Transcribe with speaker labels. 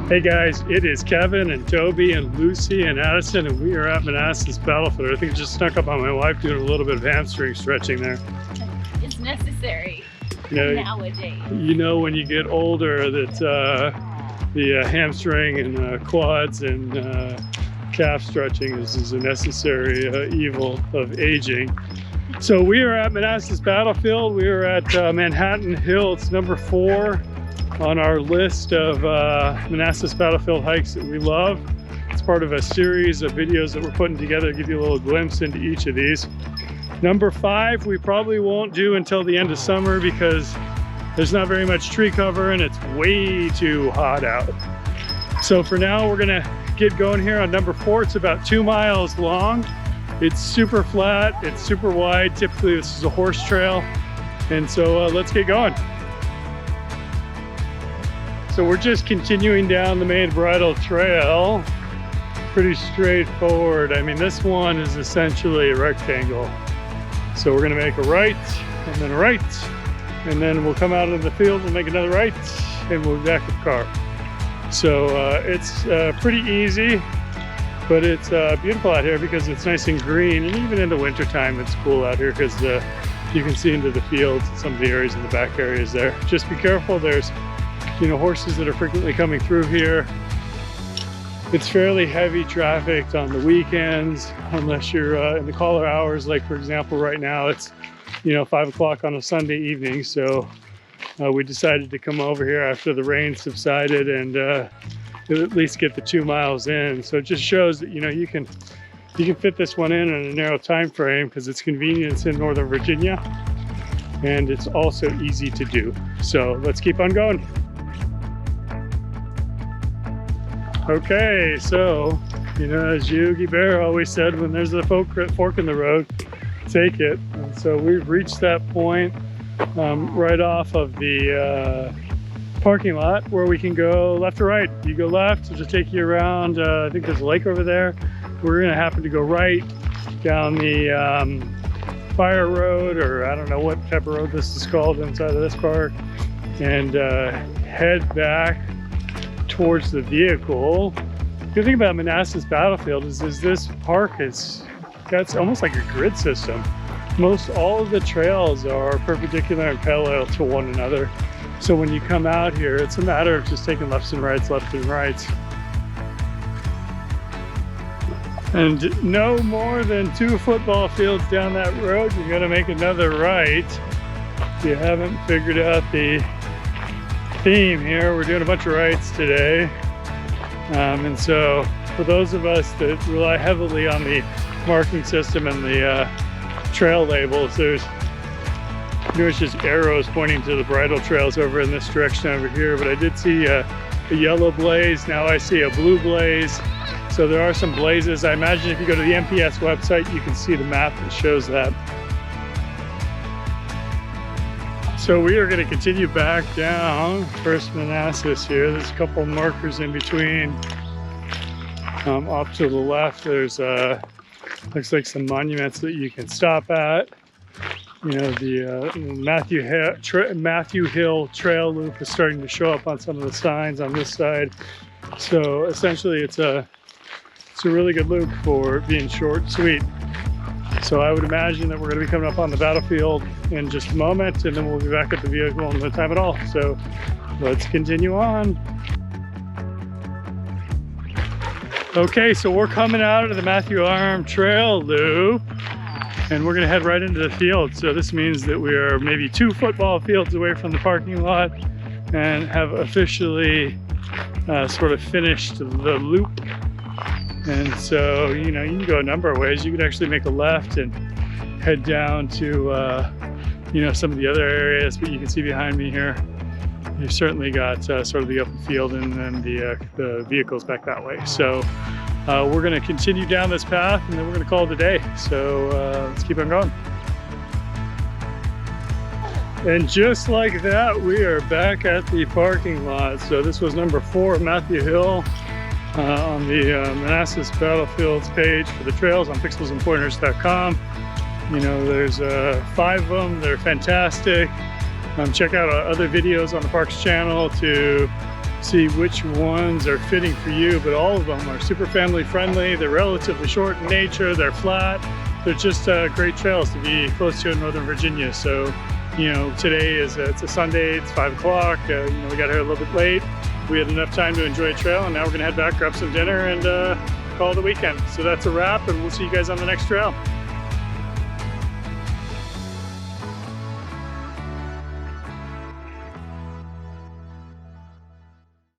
Speaker 1: Hey guys, it is Kevin and Toby and Lucy and Addison, and we are at Manassas Battlefield. I think it just snuck up on my wife doing a little bit of hamstring stretching there.
Speaker 2: It's necessary nowadays.
Speaker 1: You know, when you get older that the hamstring and quads and calf stretching is a necessary evil of aging. So we are at Manassas Battlefield. We are at Manhattan Hill. It's number 4 on our list of Manassas Battlefield hikes that we love. It's part of a series of videos that we're putting together to give you a little glimpse into each of these. Number 5 we probably won't do until the end of summer because there's not very much tree cover and it's way too hot out. So for now we're gonna get going here on number 4. It's about 2 miles long. It's super flat, it's super wide. Typically this is a horse trail. And so let's get going. So we're just continuing down the main bridle trail. Pretty straightforward. I mean, this one is essentially a rectangle. So we're gonna make a right, and then a right, and then we'll come out of the field and make another right, and we'll be back with the car. So it's pretty easy, but it's beautiful out here because it's nice and green, and even in the wintertime it's cool out here because you can see into the fields, some of the areas in the back areas there. Just be careful, there's horses that are frequently coming through here. It's fairly heavy traffic on the weekends, unless you're in the caller hours. Like for example, right now it's 5 o'clock on a Sunday evening. So we decided to come over here after the rain subsided and at least get the 2 miles in. So it just shows that you can fit this one in a narrow time frame because it's convenient. It's in Northern Virginia and it's also easy to do. So let's keep on going. Okay, so, as Yogi Bear always said, when there's a fork in the road, take it. And so we've reached that point right off of the parking lot where we can go left or right. You go left, it'll just take you around, I think there's a lake over there. We're gonna happen to go right down the fire road, or I don't know what type of road this is called inside of this park, and head back towards the vehicle. The good thing about Manassas Battlefield is this park got almost like a grid system. Most all of the trails are perpendicular and parallel to one another. So when you come out here, it's a matter of just taking lefts and rights, left and rights. And no more than 2 football fields down that road, you're gonna make another right. If you haven't figured out the theme here, we're doing a bunch of rights today, and so for those of us that rely heavily on the marking system and the trail labels, there's it's just arrows pointing to the bridle trails over in this direction over here, but I did see a yellow blaze. Now I see a blue blaze, so there are some blazes. I imagine if you go to the MPS website you can see the map that shows that. So we are going to continue back down First Manassas here. There's a couple markers in between. Off to the left, there's looks like some monuments that you can stop at. The Matthew Hill Trail Loop is starting to show up on some of the signs on this side. So essentially, it's a really good loop for being short and sweet. So I would imagine that we're going to be coming up on the battlefield in just a moment, and then we'll be back at the vehicle in no time at all. So let's continue on. Okay, so we're coming out of the Matthew Arm Trail Loop, and we're going to head right into the field. So this means that we are maybe 2 football fields away from the parking lot and have officially sort of finished the loop. And so, you can go a number of ways. You could actually make a left and head down to, some of the other areas, but you can see behind me here, you've certainly got sort of the open field and then the vehicles back that way. So we're gonna continue down this path and then we're gonna call it a day. So let's keep on going. And just like that, we are back at the parking lot. So this was number 4, Matthew Hill. On the Manassas Battlefield's page for the trails on pixelsandpointers.com. There's 5 of them. They're fantastic. Check out other videos on the parks channel to see which ones are fitting for you, but all of them are super family friendly. They're relatively short in nature, they're flat. They're just great trails to be close to in Northern Virginia. So, you know, today it's a Sunday, it's 5 o'clock. You know, we got here a little bit late. We had enough time to enjoy a trail, and now we're gonna head back, grab some dinner, and call it a weekend. So that's a wrap, and we'll see you guys on the next trail.